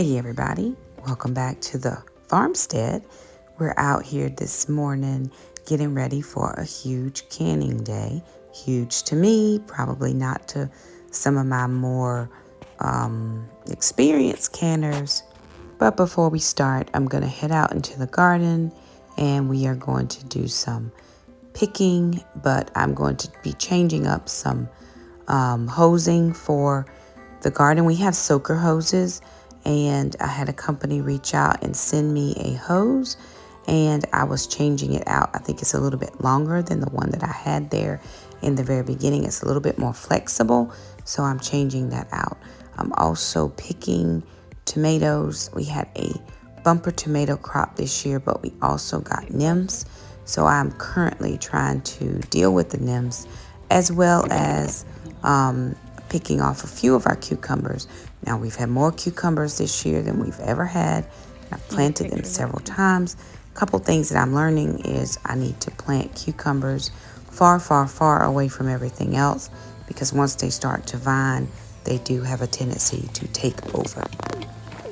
Hey everybody, welcome back to the Farmstead. We're out here this morning getting ready for a huge canning day. Huge to me, probably not to some of my more experienced canners. But before we start, I'm going to head out into the garden and we are going to do some picking, but I'm going to be changing up some hosing for the garden. We have soaker hoses, and I had a company reach out and send me a hose, and I was changing it out. I think it's a little bit longer than the one that I had there in the very beginning. It's a little bit more flexible, so I'm changing that out. I'm also picking tomatoes. We had a bumper tomato crop this year, but we also got nymphs. So I'm currently trying to deal with the nymphs as well as picking off a few of our cucumbers. Now we've had more cucumbers this year than we've ever had. I've planted them several times. A couple things that I'm learning is I need to plant cucumbers far, far, far away from everything else, because once they start to vine, they do have a tendency to take over.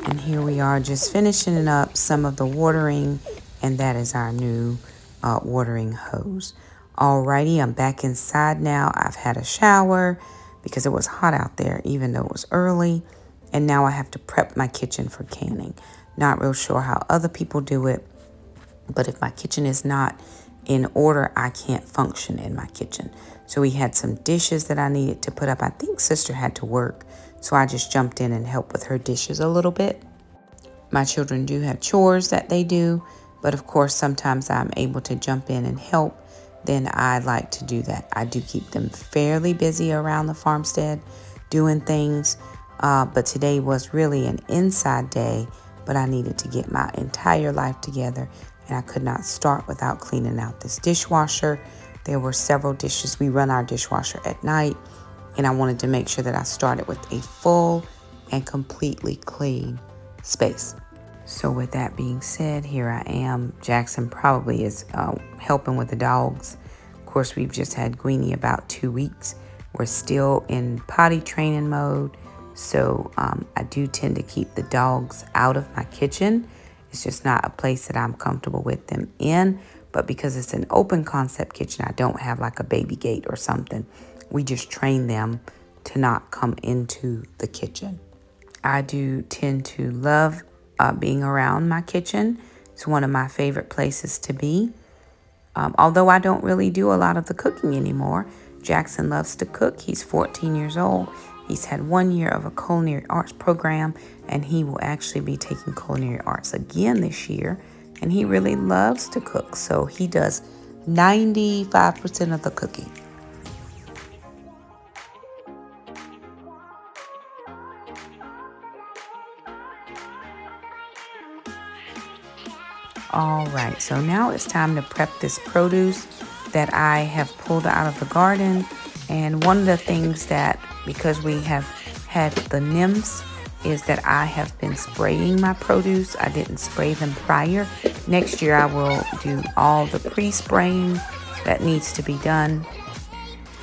And here we are just finishing up some of the watering, and that is our new watering hose. Alrighty, I'm back inside now. I've had a shower because it was hot out there, even though it was early. And now I have to prep my kitchen for canning. Not real sure how other people do it, but if my kitchen is not in order, I can't function in my kitchen. So we had some dishes that I needed to put up. I think sister had to work, so I just jumped in and helped with her dishes a little bit. My children do have chores that they do, but of course sometimes I'm able to jump in and help. Then I like to do that. I do keep them fairly busy around the farmstead doing things, but today was really an inside day, but I needed to get my entire life together, and I could not start without cleaning out this dishwasher. There were several dishes. We run our dishwasher at night, and I wanted to make sure that I started with a full and completely clean space. So with that being said, here I am. Jackson probably is helping with the dogs. Of course, we've just had Greenie about 2 weeks. We're still in potty training mode. So I do tend to keep the dogs out of my kitchen. It's just not a place that I'm comfortable with them in. But because it's an open concept kitchen, I don't have like a baby gate or something. We just train them to not come into the kitchen. I do tend to love being around my kitchen. It's one of my favorite places to be. Although I don't really do a lot of the cooking anymore. Jackson loves to cook. He's 14 years old. He's had 1 year of a culinary arts program, and he will actually be taking culinary arts again this year. And he really loves to cook. So he does 95% of the cooking. All right, so now it's time to prep this produce that I have pulled out of the garden. And one of the things that, because we have had the nymphs, is that I have been spraying my produce. I didn't spray them prior. Next year I will do all the pre-spraying that needs to be done.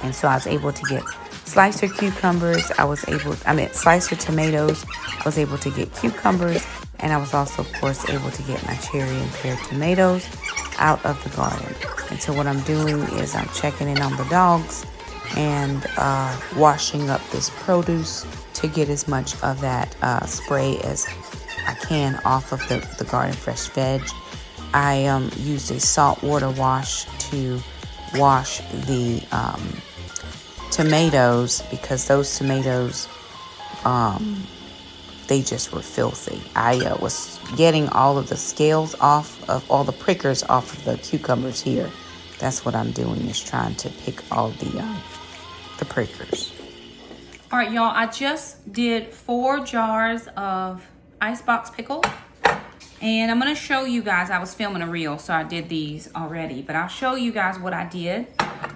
And so I was able to get slicer cucumbers. Slicer tomatoes. I was able to get cucumbers. And I was also, of course, able to get my cherry and pear tomatoes out of the garden. And so what I'm doing is I'm checking in on the dogs and washing up this produce to get as much of that spray as I can off of the Garden Fresh veg. I used a salt water wash to wash the tomatoes, because those tomatoes, they just were filthy. I was getting all of the scales off of all the prickers off of the cucumbers here. That's what I'm doing, is trying to pick all the prickers. All right, y'all, I just did 4 jars of icebox pickle. And I'm going to show you guys, I was filming a reel, so I did these already. But I'll show you guys what I did.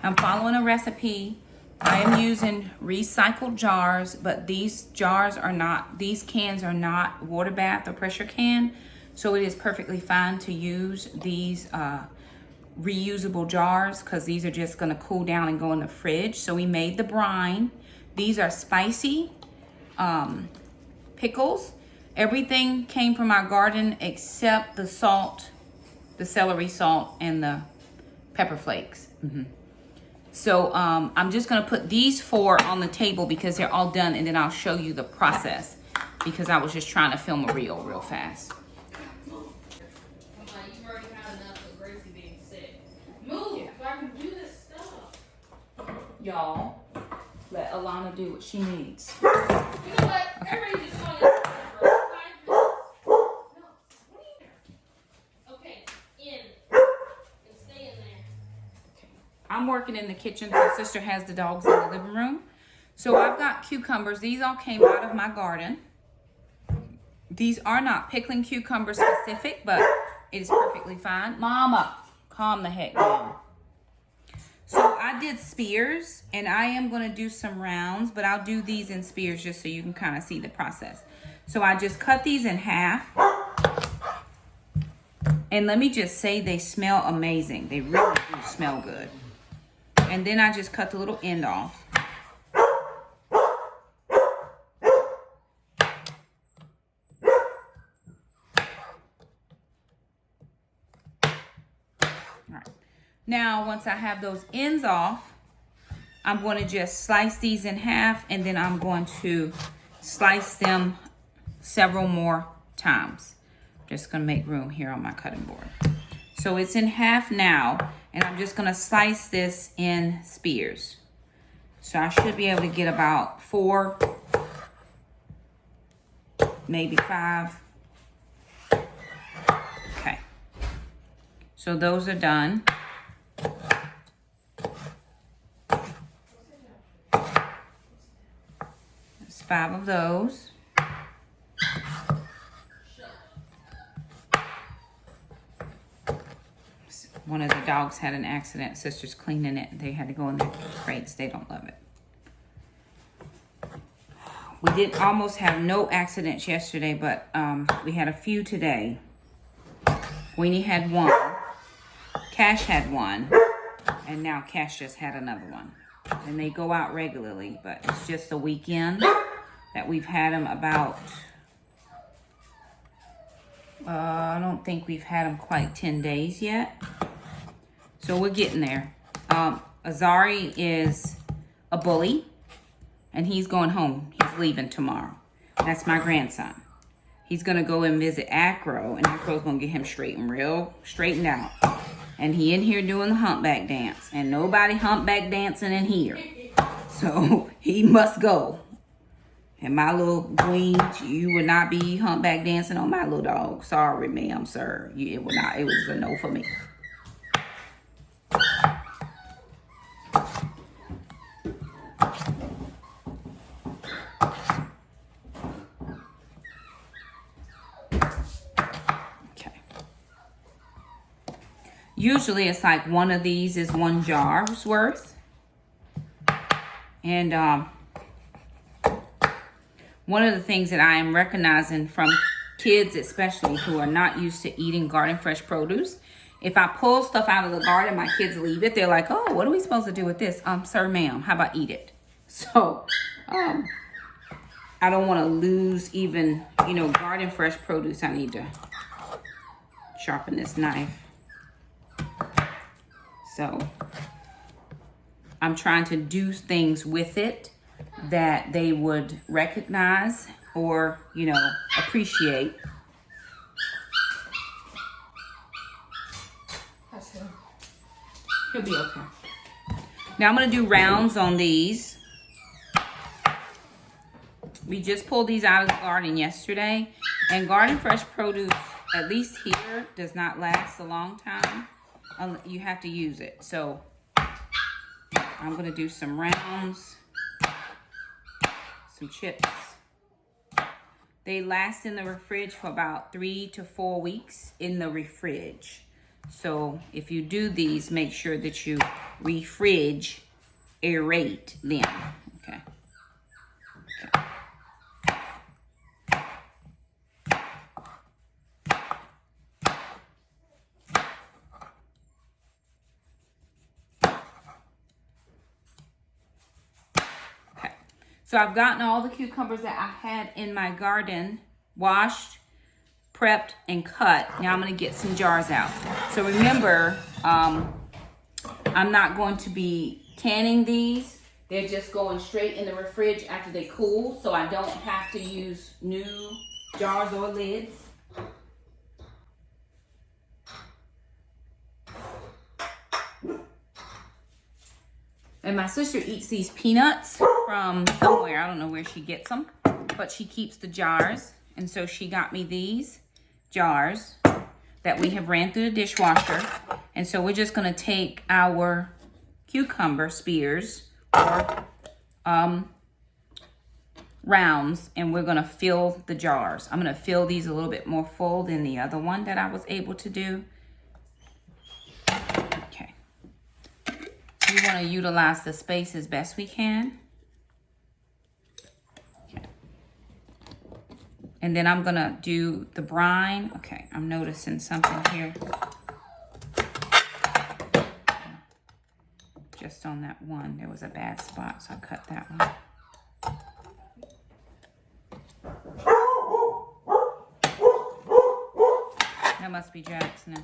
I'm following a recipe. I am using recycled jars, but these cans are not water bath or pressure can. So it is perfectly fine to use these reusable jars, because these are just going to cool down and go in the fridge. So we made the brine. These are spicy pickles. Everything came from our garden except the salt, the celery salt, and the pepper flakes. So I'm just gonna put these 4 on the table because they're all done, and then I'll show you the process because I was just trying to film a reel real fast. Y'all, let Alana do what she needs. You know what? Okay. Everybody just want to for 5 minutes. No. Okay, in. And stay in there. Okay. I'm working in the kitchen. So sister has the dogs in the living room. So I've got cucumbers. These all came out of my garden. These are not pickling cucumber specific, but it is perfectly fine. Mama, calm the heck down. So I did spears, and I am going to do some rounds, but I'll do these in spears just so you can kind of see the process. So I just cut these in half. And let me just say they smell amazing. They really do smell good. And then I just cut the little end off. Now, once I have those ends off, I'm going to just slice these in half, and then I'm going to slice them several more times. Just going to make room here on my cutting board. So it's in half now, and I'm just going to slice this in spears. So I should be able to get about 4, maybe 5. Okay. So those are done. There's 5 of those. One of the dogs had an accident. Sister's cleaning it. They had to go in the crates. They don't love it. We did almost have no accidents yesterday, but we had a few today. Weenie had 1. Cash had 1. And now Cash just had another one. And they go out regularly, but it's just a weekend that we've had them about... I don't think we've had them quite 10 days yet. So we're getting there. Azari is a bully, and he's going home. He's leaving tomorrow. That's my grandson. He's going to go and visit Acro, and Acro's going to get him straightened out. And he in here doing the humpback dance, and nobody humpback dancing in here. So he must go. And my little queens, you would not be humpback dancing on my little dog. Sorry, ma'am, sir. It would not. It was a no for me. Usually it's like one of these is 1 jar's worth. And one of the things that I am recognizing from kids, especially who are not used to eating garden fresh produce, if I pull stuff out of the garden, my kids leave it. They're like, oh, what are we supposed to do with this? Sir, ma'am, how about eat it? So I don't want to lose even, garden fresh produce. I need to sharpen this knife. So I'm trying to do things with it that they would recognize or, appreciate. He'll be okay. Now I'm going to do rounds on these. We just pulled these out of the garden yesterday. And garden fresh produce, at least here, does not last a long time. You have to use it. So I'm going to do some rounds, some chips. They last in the fridge for about 3 to 4 weeks in the fridge. So if you do these, make sure that you aerate them. Okay. So I've gotten all the cucumbers that I had in my garden washed, prepped, and cut. Now I'm going to get some jars out. So remember, I'm not going to be canning these. They're just going straight in the fridge after they cool, so I don't have to use new jars or lids. And my sister eats these peanuts from somewhere. I don't know where she gets them, but she keeps the jars. And so she got me these jars that we have ran through the dishwasher. And so we're just going to take our cucumber spears or rounds, and we're going to fill the jars. I'm going to fill these a little bit more full than the other one that I was able to do. Okay. We want to utilize the space as best we can. Okay. And then I'm going to do the brine. Okay, I'm noticing something here. Just on that one, there was a bad spot, so I cut that one. That must be Jackson.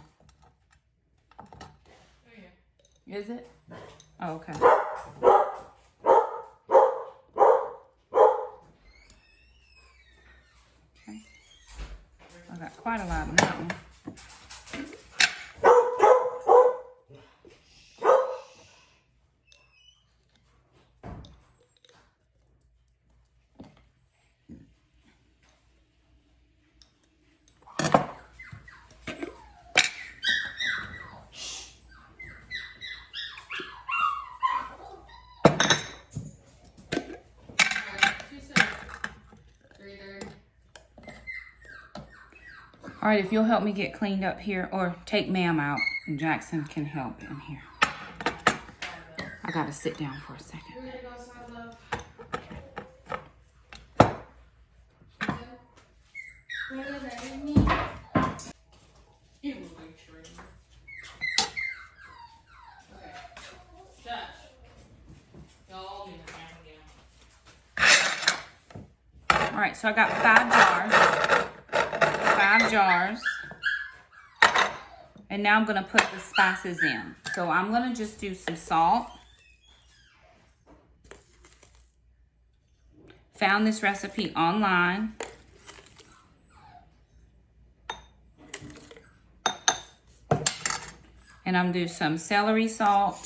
Is it? Oh, okay. Okay. I got quite a lot on that one. All right, if you'll help me get cleaned up here, or take ma'am out, and Jackson can help in here. I gotta sit down for a second. All right, so I got 5 jars. And now I'm gonna put the spices in. So I'm gonna just do some salt. Found this recipe online. And I'm gonna do some celery salt.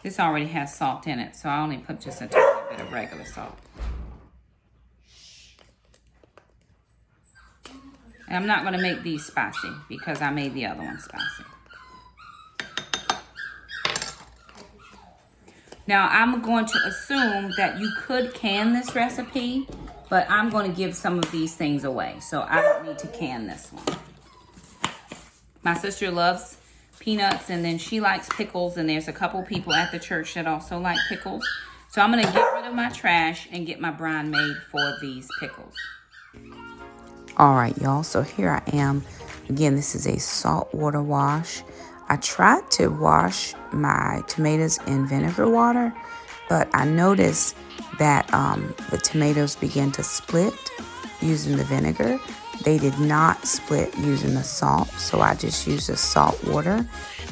This already has salt in it, so I only put just a tiny bit of regular salt. And I'm not going to make these spicy because I made the other one spicy. Now, I'm going to assume that you could can this recipe, but I'm going to give some of these things away. So I don't need to can this one. My sister loves peanuts, and then she likes pickles, and there's a couple people at the church that also like pickles. So I'm going to get rid of my trash and get my brine made for these pickles. All right, y'all, so here I am. Again, this is a saltwater wash. I tried to wash my tomatoes in vinegar water, but I noticed that the tomatoes began to split using the vinegar. They did not split using the salt, so I just used the salt water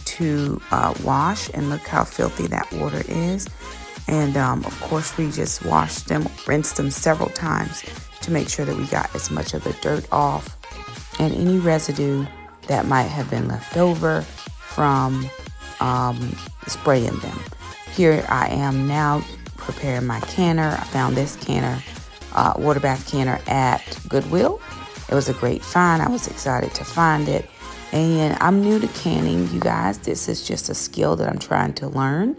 to wash, and look how filthy that water is. And of course, we just washed them, rinsed them several times to make sure that we got as much of the dirt off and any residue that might have been left over from spraying them. Here I am now preparing my canner. I found this canner, water bath canner at Goodwill. It was a great find. I was excited to find it. And I'm new to canning, you guys. This is just a skill that I'm trying to learn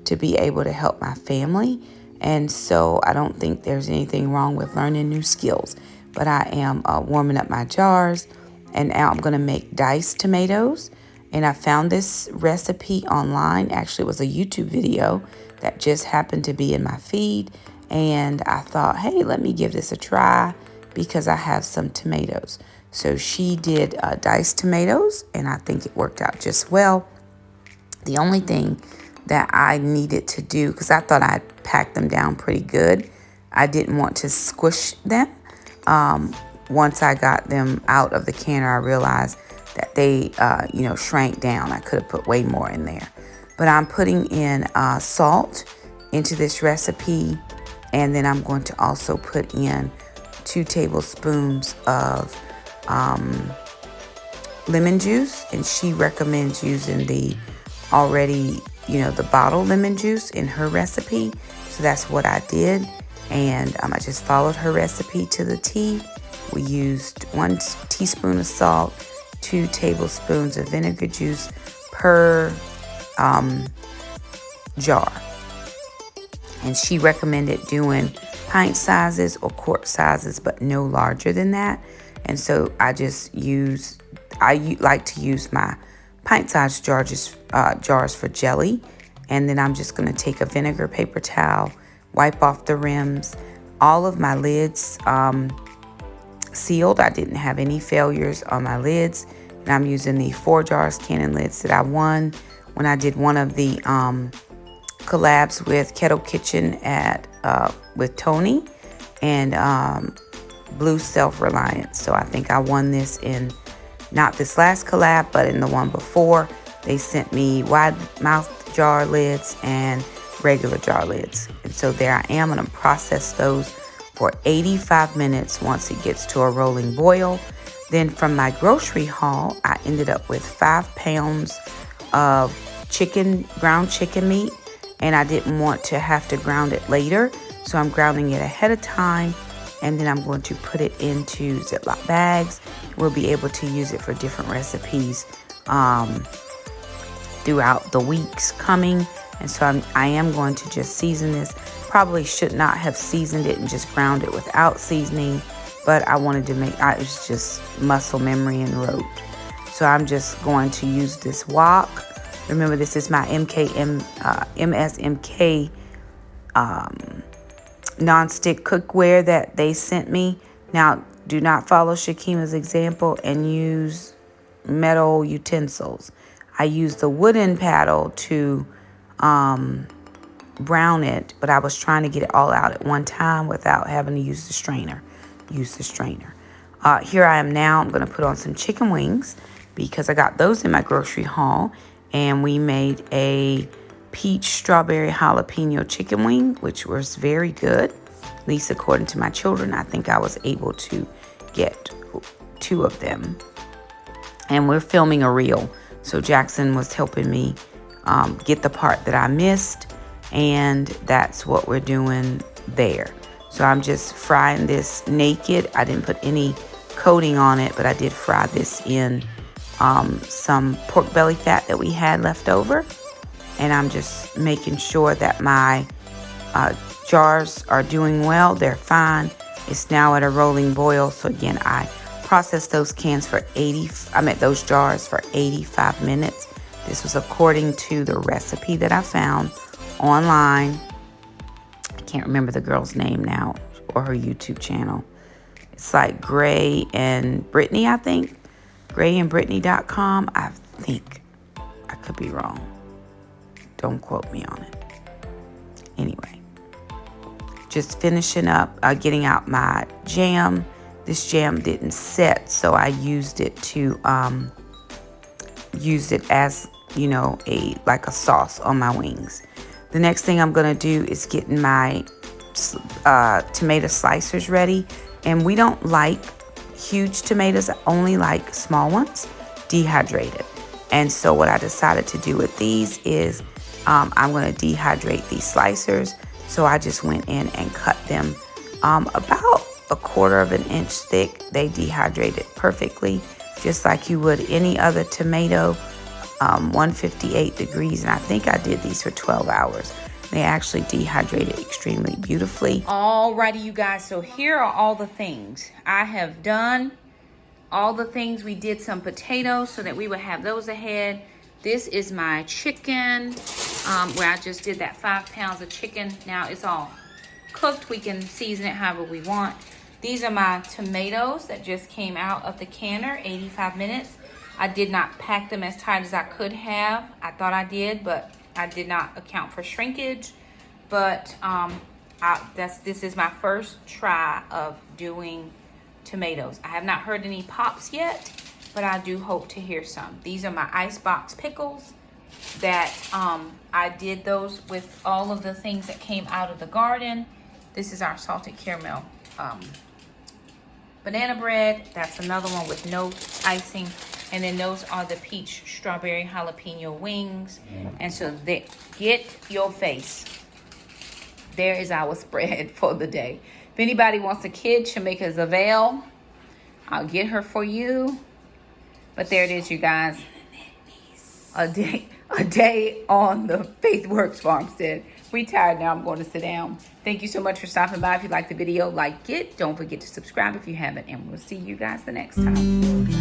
to be able to help my family. And so I don't think there's anything wrong with learning new skills. But I am warming up my jars. And now I'm going to make diced tomatoes. And I found this recipe online. Actually, it was a YouTube video that just happened to be in my feed. And I thought, hey, let me give this a try because I have some tomatoes. So she did diced tomatoes, and I think it worked out just well. The only thing that I needed to do, because I thought I'd packed them down pretty good, I didn't want to squish them. Once I got them out of the canner, I realized that they, shrank down. I could have put way more in there. But I'm putting in salt into this recipe. And then I'm going to also put in 2 tablespoons of lemon juice. And she recommends using the already, the bottled lemon juice in her recipe. So that's what I did. And I just followed her recipe to the T. We used 1 teaspoon of salt, 2 tablespoons of vinegar juice per jar. And she recommended doing pint sizes or quart sizes, but no larger than that. And so I like to use my pint size jars for jelly. And then I'm just going to take a vinegar paper towel, wipe off the rims. All of my lids sealed. I didn't have any failures on my lids. And I'm using the 4 jars cannon lids that I won when I did one of the collabs with Kettle Kitchen with Tony and Blue Self-Reliance. So I think I won this in not this last collab, but in the one before. They sent me wide mouth jar lids and regular jar lids. And so there I am. I'm going to process those for 85 minutes once it gets to a rolling boil. Then from my grocery haul, I ended up with 5 pounds of ground chicken meat. And I didn't want to have to ground it later. So I'm grounding it ahead of time. And then I'm going to put it into Ziploc bags. We'll be able to use it for different recipes throughout the weeks coming. And so I am going to just season this. Probably should not have seasoned it and just ground it without seasoning. But I wanted to it was just muscle memory and rote. So I'm just going to use this wok. Remember, this is my MSMK nonstick cookware that they sent me. Now, do not follow Shakema's example and use metal utensils. I used the wooden paddle to brown it, but I was trying to get it all out at one time without having to use the strainer. Here I am now. I'm going to put on some chicken wings because I got those in my grocery haul. And we made a peach strawberry jalapeno chicken wing, which was very good. At least according to my children, I think I was able to get 2 of them. And we're filming a reel. So Jackson was helping me get the part that I missed. And that's what we're doing there. So I'm just frying this naked. I didn't put any coating on it, but I did fry this in some pork belly fat that we had left over. And I'm just making sure that my jars are doing well. They're fine. It's now at a rolling boil. So again, I processed those jars for 85 minutes. This was according to the recipe that I found online. I can't remember the girl's name now or her YouTube channel. It's like Gray and Brittany, I think. GrayandBrittany.com. I think. I could be wrong. Don't quote me on it. Anyway, just finishing up, getting out my jam. This jam didn't set, so I used it to as like a sauce on my wings. The next thing I'm gonna do is getting my tomato slicers ready, and we don't like huge tomatoes. I only like small ones, dehydrated. And so what I decided to do with these is I'm going to dehydrate these slicers. So I just went in and cut them about 1/4 of an inch thick. They dehydrated perfectly, just like you would any other tomato. 158 degrees, and I think I did these for 12 hours. They actually dehydrated extremely beautifully. Alrighty, you guys, so here are all the things I have done. All the things. We did some potatoes so that we would have those ahead. This is my chicken, where I just did that 5 pounds of chicken. Now it's all cooked. We can season it however we want. These are my tomatoes that just came out of the canner, 85 minutes. I did not pack them as tight as I could have. I thought I did, but I did not account for shrinkage. But this is my first try of doing tomatoes. I have not heard any pops yet, but I do hope to hear some. These are my icebox pickles that I did those with all of the things that came out of the garden. This is our salted caramel banana bread. That's another one with no icing. And then those are the peach strawberry jalapeno wings. And so they get your face. There is our spread for the day. If anybody wants a kid, Shakema Zavelle, I'll get her for you. But there it is, you guys. A day on the Faithworks Farmstead. We tired now. I'm going to sit down. Thank you so much for stopping by. If you liked the video, like it. Don't forget to subscribe if you haven't. And we'll see you guys the next time.